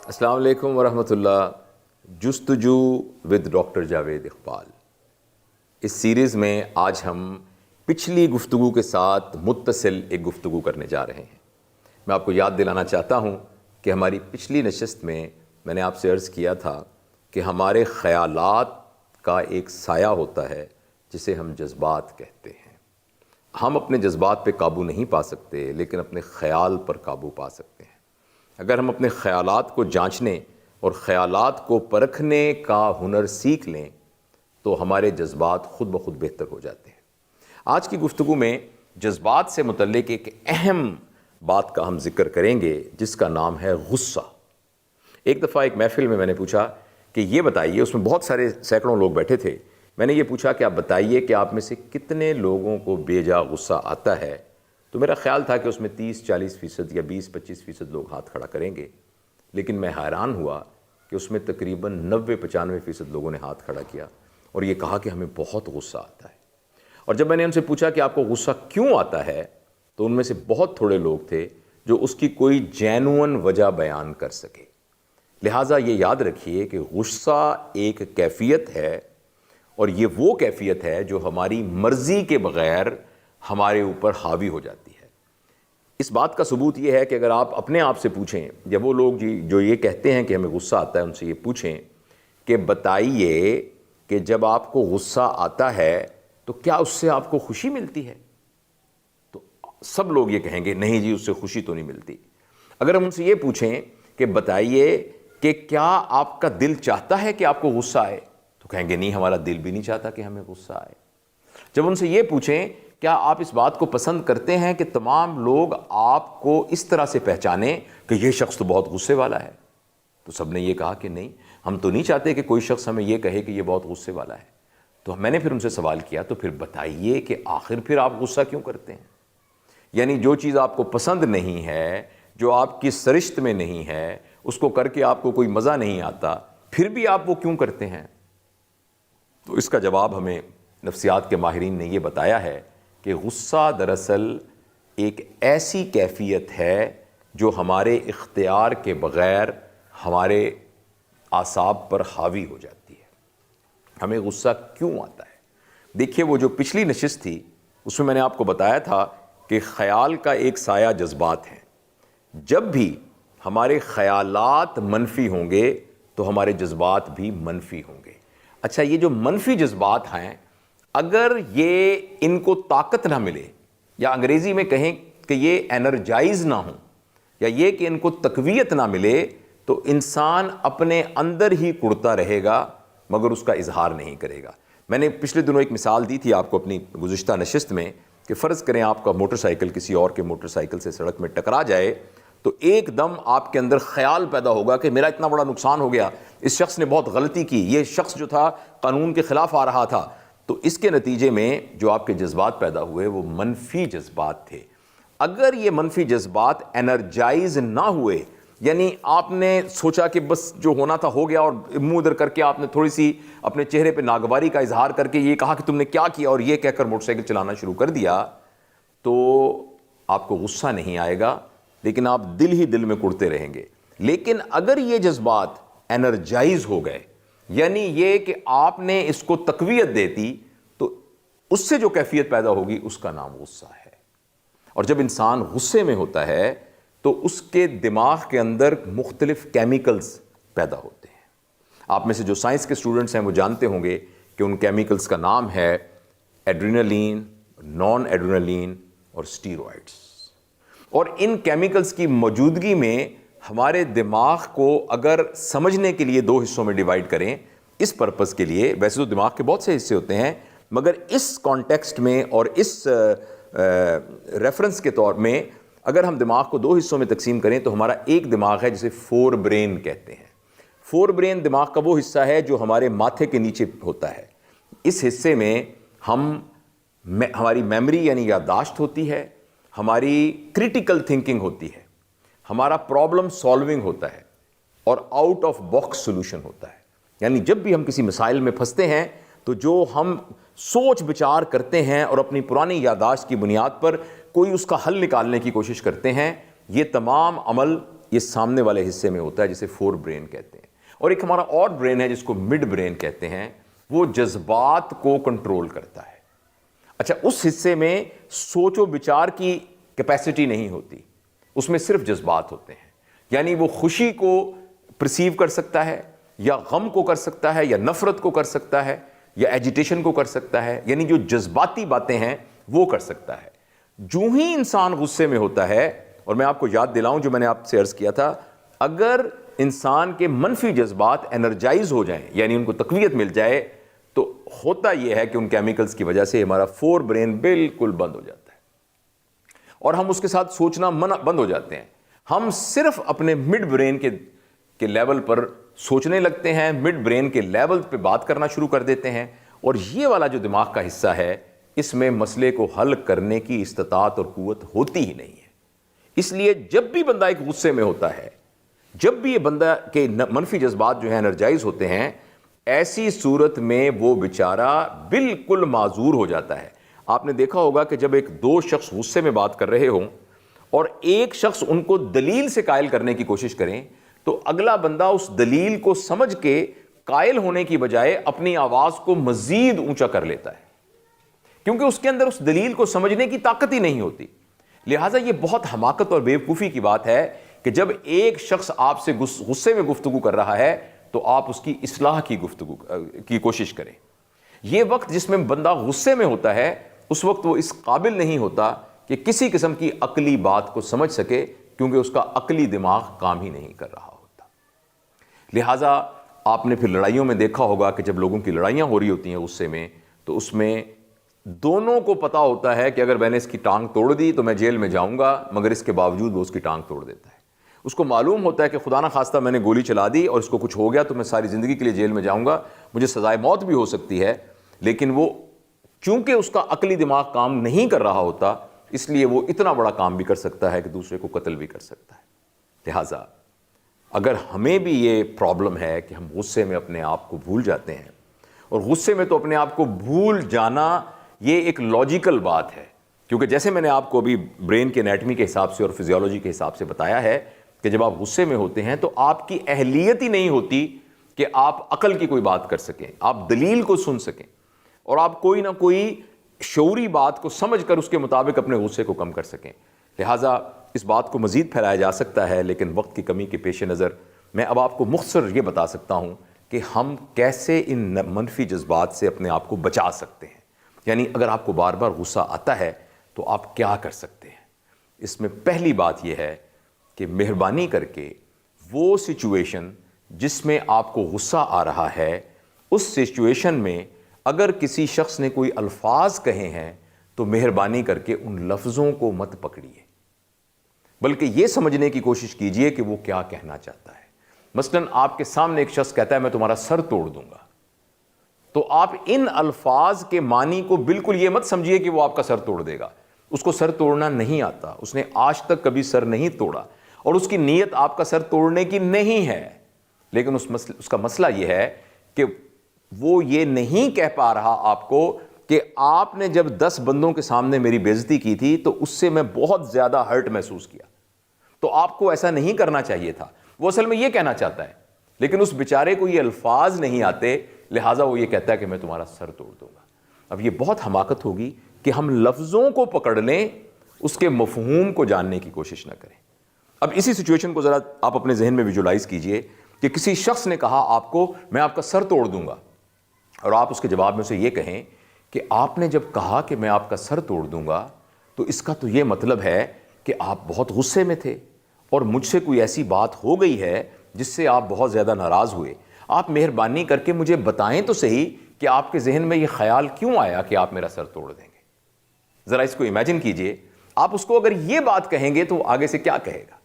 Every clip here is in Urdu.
السلام علیکم ورحمۃ اللہ. Justuju with doctor Javed Iqbal. اس سیریز میں آج ہم پچھلی گفتگو کے ساتھ متصل ایک گفتگو کرنے جا رہے ہیں. میں آپ کو یاد دلانا چاہتا ہوں کہ ہماری پچھلی نشست میں نے آپ سے عرض کیا تھا کہ ہمارے خیالات کا ایک سایہ ہوتا ہے جسے ہم جذبات کہتے ہیں. ہم اپنے جذبات پہ قابو نہیں پا سکتے لیکن اپنے خیال پر قابو پا سکتے ہیں. اگر ہم اپنے خیالات کو جانچنے اور خیالات کو پرکھنے کا ہنر سیکھ لیں تو ہمارے جذبات خود بخود بہتر ہو جاتے ہیں. آج کی گفتگو میں جذبات سے متعلق ایک اہم بات کا ہم ذکر کریں گے جس کا نام ہے غصہ. ایک دفعہ ایک محفل میں نے پوچھا کہ یہ بتائیے، اس میں بہت سارے سینکڑوں لوگ بیٹھے تھے، میں نے یہ پوچھا کہ آپ بتائیے کہ آپ میں سے کتنے لوگوں کو بے جا غصہ آتا ہے. تو میرا خیال تھا کہ اس میں 30-40% یا 20-25% لوگ ہاتھ کھڑا کریں گے، لیکن میں حیران ہوا کہ اس میں تقریباً 90-95% لوگوں نے ہاتھ کھڑا کیا اور یہ کہا کہ ہمیں بہت غصہ آتا ہے. اور جب میں نے ان سے پوچھا کہ آپ کو غصہ کیوں آتا ہے تو ان میں سے بہت تھوڑے لوگ تھے جو اس کی کوئی جینوئن وجہ بیان کر سکے. لہٰذا یہ یاد رکھیے کہ غصہ ایک کیفیت ہے اور یہ وہ کیفیت ہے جو ہماری مرضی کے بغیر ہمارے اوپر حاوی ہو جاتی ہے. اس بات کا ثبوت یہ ہے کہ اگر آپ اپنے آپ سے پوچھیں یا وہ لوگ جو یہ کہتے ہیں کہ ہمیں غصہ آتا ہے ان سے یہ پوچھیں کہ بتائیے کہ جب آپ کو غصہ آتا ہے تو کیا اس سے آپ کو خوشی ملتی ہے؟ تو سب لوگ یہ کہیں گے نہیں جی، اس سے خوشی تو نہیں ملتی. اگر ہم ان سے یہ پوچھیں کہ بتائیے کہ کیا آپ کا دل چاہتا ہے کہ آپ کو غصہ آئے، تو کہیں گے نہیں، ہمارا دل بھی نہیں چاہتا کہ ہمیں غصہ آئے. جب ان سے یہ پوچھیں کیا آپ اس بات کو پسند کرتے ہیں کہ تمام لوگ آپ کو اس طرح سے پہچانیں کہ یہ شخص تو بہت غصے والا ہے، تو سب نے یہ کہا کہ نہیں، ہم تو نہیں چاہتے کہ کوئی شخص ہمیں یہ کہے کہ یہ بہت غصے والا ہے. تو میں نے پھر ان سے سوال کیا تو پھر بتائیے کہ آخر پھر آپ غصہ کیوں کرتے ہیں؟ یعنی جو چیز آپ کو پسند نہیں ہے، جو آپ کی سرشت میں نہیں ہے، اس کو کر کے آپ کو کوئی مزہ نہیں آتا، پھر بھی آپ وہ کیوں کرتے ہیں؟ تو اس کا جواب ہمیں نفسیات کے ماہرین نے یہ بتایا ہے کہ غصہ دراصل ایک ایسی کیفیت ہے جو ہمارے اختیار کے بغیر ہمارے اعصاب پر حاوی ہو جاتی ہے. ہمیں غصہ کیوں آتا ہے؟ دیکھیے، وہ جو پچھلی نشست تھی اس میں نے آپ کو بتایا تھا کہ خیال کا ایک سایہ جذبات ہیں. جب بھی ہمارے خیالات منفی ہوں گے تو ہمارے جذبات بھی منفی ہوں گے. اچھا، یہ جو منفی جذبات ہیں اگر یہ ان کو طاقت نہ ملے، یا انگریزی میں کہیں کہ یہ انرجائز نہ ہوں، یا یہ کہ ان کو تقویت نہ ملے، تو انسان اپنے اندر ہی کڑتا رہے گا مگر اس کا اظہار نہیں کرے گا. میں نے پچھلے دنوں ایک مثال دی تھی آپ کو اپنی گزشتہ نشست میں کہ فرض کریں آپ کا موٹر سائیکل کسی اور کے موٹر سائیکل سے سڑک میں ٹکرا جائے تو ایک دم آپ کے اندر خیال پیدا ہوگا کہ میرا اتنا بڑا نقصان ہو گیا، اس شخص نے بہت غلطی کی، یہ شخص جو تھا قانون کے خلاف آ رہا تھا. تو اس کے نتیجے میں جو آپ کے جذبات پیدا ہوئے وہ منفی جذبات تھے. اگر یہ منفی جذبات انرجائز نہ ہوئے، یعنی آپ نے سوچا کہ بس جو ہونا تھا ہو گیا اور منہ ادھر کر کے آپ نے تھوڑی سی اپنے چہرے پہ ناگواری کا اظہار کر کے یہ کہا کہ تم نے کیا کیا اور یہ کہہ کر موٹر سائیکل چلانا شروع کر دیا، تو آپ کو غصہ نہیں آئے گا لیکن آپ دل ہی دل میں کڑتے رہیں گے. لیکن اگر یہ جذبات انرجائز ہو گئے، یعنی یہ کہ آپ نے اس کو تقویت دیتی، تو اس سے جو کیفیت پیدا ہوگی اس کا نام غصہ ہے. اور جب انسان غصے میں ہوتا ہے تو اس کے دماغ کے اندر مختلف کیمیکلز پیدا ہوتے ہیں. آپ میں سے جو سائنس کے اسٹوڈنٹس ہیں وہ جانتے ہوں گے کہ ان کیمیکلز کا نام ہے ایڈرینلین، نان ایڈرینلین اور اسٹیرائڈس. اور ان کیمیکلز کی موجودگی میں ہمارے دماغ کو اگر سمجھنے کے لیے دو حصوں میں ڈیوائیڈ کریں اس پرپس کے لیے، ویسے تو دماغ کے بہت سے حصے ہوتے ہیں مگر اس کانٹیکسٹ میں اور اس ریفرنس کے طور میں اگر ہم دماغ کو دو حصوں میں تقسیم کریں تو ہمارا ایک دماغ ہے جسے فور برین کہتے ہیں. فور برین دماغ کا وہ حصہ ہے جو ہمارے ماتھے کے نیچے ہوتا ہے. اس حصے میں ہماری میموری یعنی یادداشت ہوتی ہے، ہماری کریٹیکل تھنکنگ ہوتی ہے، ہمارا پرابلم سالونگ ہوتا ہے اور آؤٹ آف باکس سولوشن ہوتا ہے. یعنی جب بھی ہم کسی مسائل میں پھنستے ہیں تو جو ہم سوچ بچار کرتے ہیں اور اپنی پرانی یادداشت کی بنیاد پر کوئی اس کا حل نکالنے کی کوشش کرتے ہیں، یہ تمام عمل یہ سامنے والے حصے میں ہوتا ہے جسے فور برین کہتے ہیں، اور ایک ہمارا اور برین ہے جس کو مڈ برین کہتے ہیں، وہ جذبات کو کنٹرول کرتا ہے۔ اچھا، اس حصے میں سوچ و بچار کی کیپیسٹی نہیں ہوتی، اس میں صرف جذبات ہوتے ہیں، یعنی وہ خوشی کو پرسیو کر سکتا ہے، یا غم کو کر سکتا ہے، یا نفرت کو کر سکتا ہے، یا ایجیٹیشن کو کر سکتا ہے، یعنی جو جذباتی باتیں ہیں وہ کر سکتا ہے۔ جو ہی انسان غصے میں ہوتا ہے، اور میں آپ کو یاد دلاؤں جو میں نے آپ سے عرض کیا تھا، اگر انسان کے منفی جذبات انرجائز ہو جائیں، یعنی ان کو تقویت مل جائے، تو ہوتا یہ ہے کہ ان کیمیکلز کی وجہ سے ہمارا فور برین بالکل بند ہو جاتا ہے، اور ہم اس کے ساتھ سوچنا بند ہو جاتے ہیں۔ ہم صرف اپنے مڈ برین کے لیول پر سوچنے لگتے ہیں، مڈ برین کے لیول پہ بات کرنا شروع کر دیتے ہیں، اور یہ والا جو دماغ کا حصہ ہے، اس میں مسئلے کو حل کرنے کی استطاعت اور قوت ہوتی ہی نہیں ہے۔ اس لیے جب بھی بندہ ایک غصے میں ہوتا ہے، جب بھی یہ بندہ کے منفی جذبات جو ہیں انرجائز ہوتے ہیں، ایسی صورت میں وہ بیچارہ بالکل معذور ہو جاتا ہے۔ آپ نے دیکھا ہوگا کہ جب ایک دو شخص غصے میں بات کر رہے ہوں اور ایک شخص ان کو دلیل سے قائل کرنے کی کوشش کریں، تو اگلا بندہ اس دلیل کو سمجھ کے قائل ہونے کی بجائے اپنی آواز کو مزید اونچا کر لیتا ہے، کیونکہ اس کے اندر اس دلیل کو سمجھنے کی طاقت ہی نہیں ہوتی۔ لہٰذا یہ بہت حماقت اور بیوقوفی کی بات ہے کہ جب ایک شخص آپ سے غصے میں گفتگو کر رہا ہے تو آپ اس کی اصلاح کی گفتگو کی کوشش کریں۔ یہ وقت جس میں بندہ غصے میں ہوتا ہے، اس وقت وہ اس قابل نہیں ہوتا کہ کسی قسم کی عقلی بات کو سمجھ سکے، کیونکہ اس کا عقلی دماغ کام ہی نہیں کر رہا ہوتا۔ لہٰذا آپ نے پھر لڑائیوں میں دیکھا ہوگا کہ جب لوگوں کی لڑائیاں ہو رہی ہوتی ہیں غصے میں، تو اس میں دونوں کو پتا ہوتا ہے کہ اگر میں نے اس کی ٹانگ توڑ دی تو میں جیل میں جاؤں گا، مگر اس کے باوجود وہ اس کی ٹانگ توڑ دیتا ہے۔ اس کو معلوم ہوتا ہے کہ خدا نہ خواستہ میں نے گولی چلا دی اور اس کو کچھ ہو گیا تو میں ساری زندگی کے لیے جیل میں جاؤں گا، مجھے سزائے موت بھی ہو سکتی ہے، لیکن وہ چونکہ اس کا عقلی دماغ کام نہیں کر رہا ہوتا، اس لیے وہ اتنا بڑا کام بھی کر سکتا ہے کہ دوسرے کو قتل بھی کر سکتا ہے۔ لہٰذا اگر ہمیں بھی یہ پرابلم ہے کہ ہم غصے میں اپنے آپ کو بھول جاتے ہیں، اور غصے میں تو اپنے آپ کو بھول جانا یہ ایک لاجیکل بات ہے، کیونکہ جیسے میں نے آپ کو ابھی برین کے انیٹمی کے حساب سے اور فزیولوجی کے حساب سے بتایا ہے کہ جب آپ غصے میں ہوتے ہیں تو آپ کی اہلیت ہی نہیں ہوتی کہ آپ عقل کی کوئی بات کر سکیں، آپ دلیل کو سن سکیں، اور آپ کوئی نہ کوئی شعوری بات کو سمجھ کر اس کے مطابق اپنے غصے کو کم کر سکیں۔ لہٰذا اس بات کو مزید پھیلایا جا سکتا ہے، لیکن وقت کی کمی کے پیش نظر میں اب آپ کو مختصر یہ بتا سکتا ہوں کہ ہم کیسے ان منفی جذبات سے اپنے آپ کو بچا سکتے ہیں۔ یعنی اگر آپ کو بار بار غصہ آتا ہے تو آپ کیا کر سکتے ہیں؟ اس میں پہلی بات یہ ہے کہ مہربانی کر کے وہ سچویشن جس میں آپ کو غصہ آ رہا ہے، اس سچویشن میں اگر کسی شخص نے کوئی الفاظ کہے ہیں تو مہربانی کر کے ان لفظوں کو مت پکڑیے، بلکہ یہ سمجھنے کی کوشش کیجئے کہ وہ کیا کہنا چاہتا ہے۔ مثلاً آپ کے سامنے ایک شخص کہتا ہے میں تمہارا سر توڑ دوں گا، تو آپ ان الفاظ کے معنی کو بالکل یہ مت سمجھیے کہ وہ آپ کا سر توڑ دے گا۔ اس کو سر توڑنا نہیں آتا، اس نے آج تک کبھی سر نہیں توڑا، اور اس کی نیت آپ کا سر توڑنے کی نہیں ہے، لیکن اس کا مسئلہ یہ ہے کہ وہ یہ نہیں کہہ پا رہا آپ کو کہ آپ نے جب 10 بندوں کے سامنے میری بے عزتی کی تھی تو اس سے میں بہت زیادہ ہرٹ محسوس کیا، تو آپ کو ایسا نہیں کرنا چاہیے تھا۔ وہ اصل میں یہ کہنا چاہتا ہے، لیکن اس بیچارے کو یہ الفاظ نہیں آتے، لہٰذا وہ یہ کہتا ہے کہ میں تمہارا سر توڑ دوں گا۔ اب یہ بہت حماقت ہوگی کہ ہم لفظوں کو پکڑ لیں، اس کے مفہوم کو جاننے کی کوشش نہ کریں۔ اب اسی سچویشن کو ذرا آپ اپنے ذہن میں ویژولائز کیجئے کہ کسی شخص نے کہا آپ کو میں آپ کا سر توڑ دوں گا، اور آپ اس کے جواب میں سے یہ کہیں کہ آپ نے جب کہا کہ میں آپ کا سر توڑ دوں گا تو اس کا تو یہ مطلب ہے کہ آپ بہت غصے میں تھے اور مجھ سے کوئی ایسی بات ہو گئی ہے جس سے آپ بہت زیادہ ناراض ہوئے۔ آپ مہربانی کر کے مجھے بتائیں تو صحیح کہ آپ کے ذہن میں یہ خیال کیوں آیا کہ آپ میرا سر توڑ دیں گے۔ ذرا اس کو امیجن کیجئے، آپ اس کو اگر یہ بات کہیں گے تو وہ آگے سے کیا کہے گا؟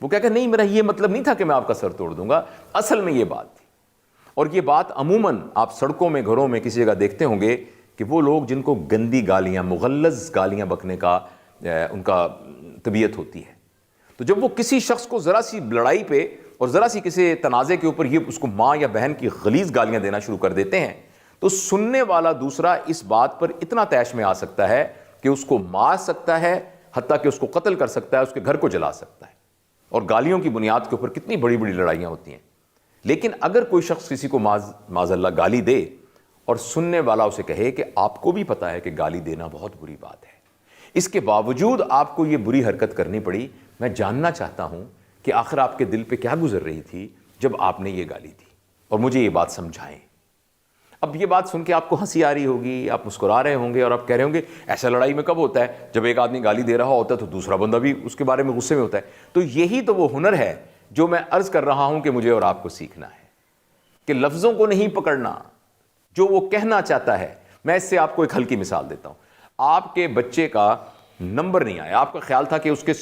وہ کہے گا نہیں، میرا یہ مطلب نہیں تھا کہ میں آپ کا سر توڑ دوں گا، اصل میں یہ بات تھی۔ اور یہ بات عموماً آپ سڑکوں میں، گھروں میں، کسی جگہ دیکھتے ہوں گے کہ وہ لوگ جن کو گندی گالیاں، مغلظ گالیاں بکنے کا ان کا طبیعت ہوتی ہے، تو جب وہ کسی شخص کو ذرا سی لڑائی پہ اور ذرا سی کسی تنازع کے اوپر یہ اس کو ماں یا بہن کی غلیظ گالیاں دینا شروع کر دیتے ہیں، تو سننے والا دوسرا اس بات پر اتنا طیش میں آ سکتا ہے کہ اس کو مار سکتا ہے، حتیٰ کہ اس کو قتل کر سکتا ہے، اس کے گھر کو جلا سکتا ہے۔ اور گالیوں کی بنیاد کے اوپر کتنی بڑی بڑی لڑائیاں ہوتی ہیں. لیکن اگر کوئی شخص کسی کو معاذ اللہ گالی دے اور سننے والا اسے کہے کہ آپ کو بھی پتا ہے کہ گالی دینا بہت بری بات ہے، اس کے باوجود آپ کو یہ بری حرکت کرنی پڑی، میں جاننا چاہتا ہوں کہ آخر آپ کے دل پہ کیا گزر رہی تھی جب آپ نے یہ گالی دی، اور مجھے یہ بات سمجھائیں. اب یہ بات سن کے آپ کو ہنسی آ رہی ہوگی، آپ مسکرا رہے ہوں گے اور آپ کہہ رہے ہوں گے ایسا لڑائی میں کب ہوتا ہے؟ جب ایک آدمی گالی دے رہا ہوتا ہے تو دوسرا بندہ بھی اس کے بارے میں غصے میں ہوتا ہے. تو یہی تو وہ ہنر ہے جو میں عرض کر رہا ہوں کہ مجھے اور آپ کو سیکھنا ہے، کہ لفظوں کو نہیں پکڑنا، جو وہ کہنا چاہتا ہے. میں اس سے آپ کو ایک ہلکی مثال دیتا ہوں. آپ کے بچے کا نمبر نہیں آیا، آپ کا خیال تھا کہ اس کے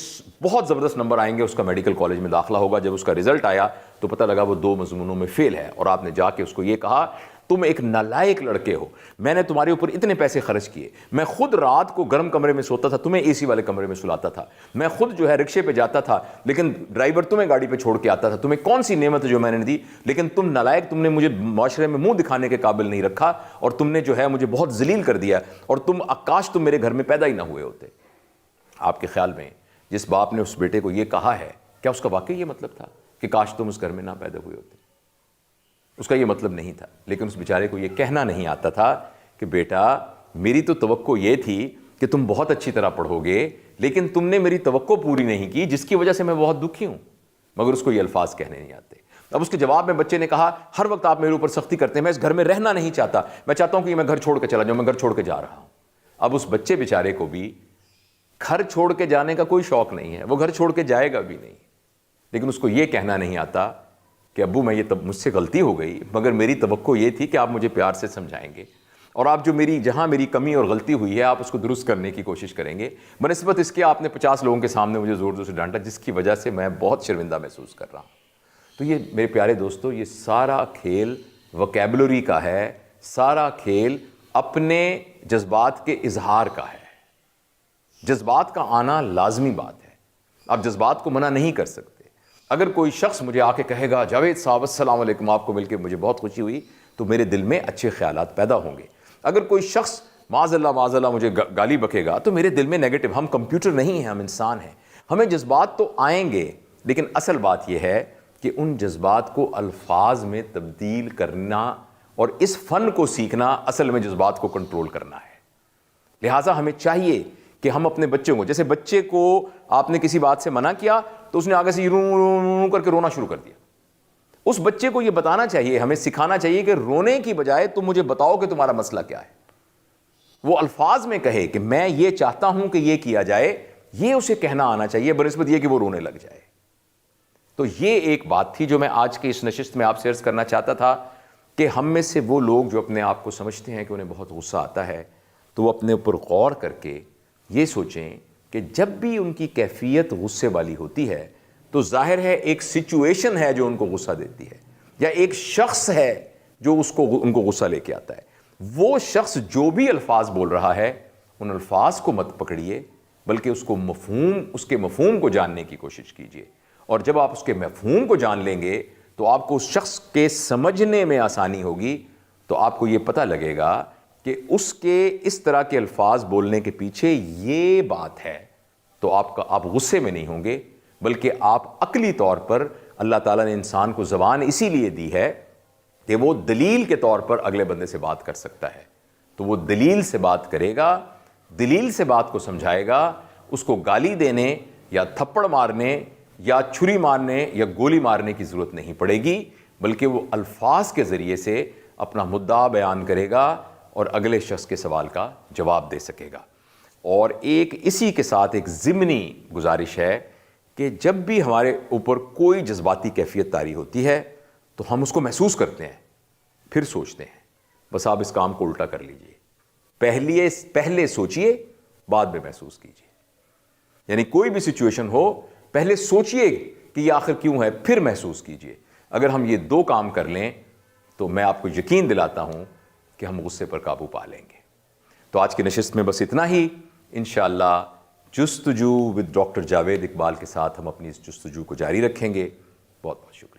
بہت زبردست نمبر آئیں گے، اس کا میڈیکل کالج میں داخلہ ہوگا. جب اس کا رزلٹ آیا تو پتہ لگا وہ 2 مضمونوں میں فیل ہے، اور آپ نے جا کے اس کو یہ کہا تم ایک نالائق لڑکے ہو، میں نے تمہارے اوپر اتنے پیسے خرچ کیے، میں خود رات کو گرم کمرے میں سوتا تھا، تمہیں اے سی والے کمرے میں سلاتا تھا، میں خود جو ہے رکشے پہ جاتا تھا لیکن ڈرائیور تمہیں گاڑی پہ چھوڑ کے آتا تھا، تمہیں کون سی نعمت جو میں نے دی، لیکن تم نالائق، تم نے مجھے معاشرے میں منہ دکھانے کے قابل نہیں رکھا، اور تم نے جو ہے مجھے بہت ذلیل کر دیا، اور کاش تم میرے گھر میں پیدا ہی نہ ہوئے ہوتے. آپ کے خیال میں جس باپ نے اس بیٹے کو یہ کہا ہے، کیا اس کا واقعی یہ مطلب تھا کہ کاش تم اس گھر میں نہ پیدا ہوئے ہوتے؟ اس کا یہ مطلب نہیں تھا. لیکن اس بیچارے کو یہ کہنا نہیں آتا تھا کہ بیٹا میری تو توقع یہ تھی کہ تم بہت اچھی طرح پڑھو گے، لیکن تم نے میری توقع پوری نہیں کی، جس کی وجہ سے میں بہت دکھی ہوں. مگر اس کو یہ الفاظ کہنے نہیں آتے. اب اس کے جواب میں بچے نے کہا ہر وقت آپ میرے اوپر سختی کرتے ہیں، میں اس گھر میں رہنا نہیں چاہتا، میں چاہتا ہوں کہ میں گھر چھوڑ کے چلا جاؤں، میں گھر چھوڑ کے جا رہا ہوں. اب اس بچے بیچارے کو بھی گھر چھوڑ کے جانے کا کوئی شوق نہیں ہے، وہ گھر چھوڑ کے جائے گا بھی نہیں، لیکن اس کو یہ کہنا نہیں آتا کہ ابو میں یہ مجھ سے غلطی ہو گئی، مگر میری توقع یہ تھی کہ آپ مجھے پیار سے سمجھائیں گے، اور آپ جو جہاں میری کمی اور غلطی ہوئی ہے آپ اس کو درست کرنے کی کوشش کریں گے، بنسبت اس کے آپ نے 50 لوگوں کے سامنے مجھے زور زور سے ڈانٹا، جس کی وجہ سے میں بہت شرمندہ محسوس کر رہا ہوں. تو یہ میرے پیارے دوستو، یہ سارا کھیل وکیبلری کا ہے، سارا کھیل اپنے جذبات کے اظہار کا ہے. جذبات کا آنا لازمی بات ہے، آپ جذبات کو منع نہیں کر سکتے. اگر کوئی شخص مجھے آ کے کہے گا جاوید صاحب السلام علیکم، آپ کو مل کے مجھے بہت خوشی ہوئی، تو میرے دل میں اچھے خیالات پیدا ہوں گے. اگر کوئی شخص معاذ اللہ مجھے گالی بکے گا تو میرے دل میں نیگیٹو. ہم کمپیوٹر نہیں ہیں، ہم انسان ہیں، ہمیں جذبات تو آئیں گے، لیکن اصل بات یہ ہے کہ ان جذبات کو الفاظ میں تبدیل کرنا اور اس فن کو سیکھنا اصل میں جذبات کو کنٹرول کرنا ہے. لہٰذا ہمیں چاہیے کہ ہم اپنے بچوں کو، جیسے بچے کو آپ نے کسی بات سے منع کیا تو اس نے آگے سے رو کر کے رونا شروع کر دیا، اس بچے کو یہ بتانا چاہیے، ہمیں سکھانا چاہیے کہ رونے کی بجائے تم مجھے بتاؤ کہ تمہارا مسئلہ کیا ہے. وہ الفاظ میں کہے کہ میں یہ چاہتا ہوں کہ یہ کیا جائے، یہ اسے کہنا آنا چاہیے بنسبت یہ کہ وہ رونے لگ جائے. تو یہ ایک بات تھی جو میں آج کی اس نشست میں آپ سے عرض کرنا چاہتا تھا کہ ہم میں سے وہ لوگ جو اپنے آپ کو سمجھتے ہیں کہ انہیں بہت غصہ آتا ہے، تو وہ اپنے اوپر غور کر کے یہ سوچیں کہ جب بھی ان کی کیفیت غصے والی ہوتی ہے تو ظاہر ہے ایک سچویشن ہے جو ان کو غصہ دیتی ہے، یا ایک شخص ہے جو ان کو غصہ لے کے آتا ہے. وہ شخص جو بھی الفاظ بول رہا ہے ان الفاظ کو مت پکڑیے، بلکہ اس کے مفہوم کو جاننے کی کوشش کیجیے. اور جب آپ اس کے مفہوم کو جان لیں گے تو آپ کو اس شخص کے سمجھنے میں آسانی ہوگی. تو آپ کو یہ پتہ لگے گا کہ اس کے اس طرح کے الفاظ بولنے کے پیچھے یہ بات ہے. تو آپ غصے میں نہیں ہوں گے، بلکہ آپ عقلی طور پر، اللہ تعالیٰ نے انسان کو زبان اسی لیے دی ہے کہ وہ دلیل کے طور پر اگلے بندے سے بات کر سکتا ہے. تو وہ دلیل سے بات کرے گا، دلیل سے بات کو سمجھائے گا. اس کو گالی دینے یا تھپڑ مارنے یا چھری مارنے یا گولی مارنے کی ضرورت نہیں پڑے گی، بلکہ وہ الفاظ کے ذریعے سے اپنا مدعا بیان کرے گا اور اگلے شخص کے سوال کا جواب دے سکے گا. اور اسی کے ساتھ ایک ضمنی گزارش ہے کہ جب بھی ہمارے اوپر کوئی جذباتی کیفیت طاری ہوتی ہے تو ہم اس کو محسوس کرتے ہیں، پھر سوچتے ہیں. بس آپ اس کام کو الٹا کر لیجئے، پہلے سوچئے، بعد میں محسوس کیجئے. یعنی کوئی بھی سچویشن ہو، پہلے سوچئے کہ یہ آخر کیوں ہے، پھر محسوس کیجئے. اگر ہم یہ 2 کام کر لیں تو میں آپ کو یقین دلاتا ہوں کہ ہم غصے پر قابو پا لیں گے. تو آج کی نشست میں بس اتنا ہی. انشاءاللہ جستجو ود ڈاکٹر جاوید اقبال کے ساتھ ہم اپنی اس جستجو کو جاری رکھیں گے. بہت بہت شکریہ.